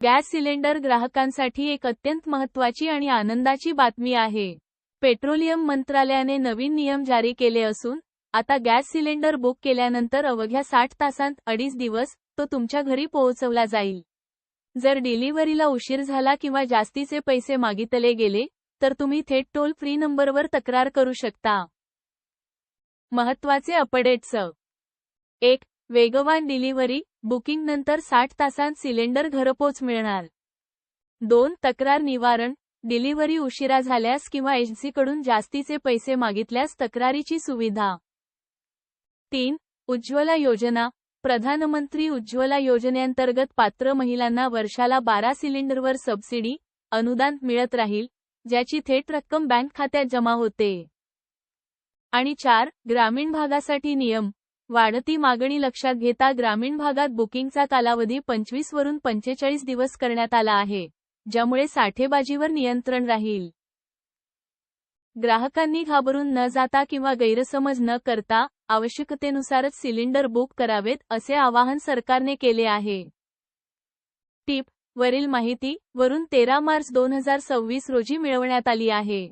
Gas cylinder ग्राहकांसाठी एक अत्यंत महत्त्वाची आणि आनंदाची बातमी आहे. पेट्रोलियम मंत्रालयाने नवीन नियम जारी केले असून, आता गॅस सिलेंडर बुक केल्यानंतर अवघ्या 60 तासांत 2.5 दिवस तो तुमच्या घरी पोहोचवला जाईल. जर डिलिव्हरीला उशीर झाला किंवा जास्तीचे पैसे मागितले गेले, तर तुम्ही थेट टोल फ्री नंबरवर तक्रार करू शकता. महत्त्वाचे अपडेट्स. 1. वेगवान डिलिव्हरी, बुकिंगनंतर 60 तासांत सिलेंडर घरपोच मिळणार. 2. तक्रार निवारण, डिलिव्हरी उशिरा झाल्यास किंवा एजन्सीकडून जास्तीचे पैसे मागितल्यास तक्रारीची सुविधा. 3. उज्ज्वला योजना, प्रधानमंत्री उज्ज्वला योजनेअंतर्गत पात्र महिलांना वर्षाला 12 सिलेंडरवर सबसिडी, अनुदान मिळत राहील, ज्याची थेट रक्कम बँक खात्यात जमा होते. आणि 4. ग्रामीण भागासाठी नियम, वाढती मागणी लक्षात घेता ग्रामीण भागात बुकिंगचा कालावधी 25 वरून 45 दिवस करण्यात आला आहे, ज्यामुळे साठेबाजीवर नियंत्रण राहील. ग्राहकांनी घाबरून न जाता किंवा गैरसमज न करता, आवश्यकतेनुसारच सिलेंडर बुक करावेत, असे आवाहन सरकारने केले आहे. टिप: वरील माहिती वरून 13 मार्च 2026 रोजी मिळवण्यात आली आहे.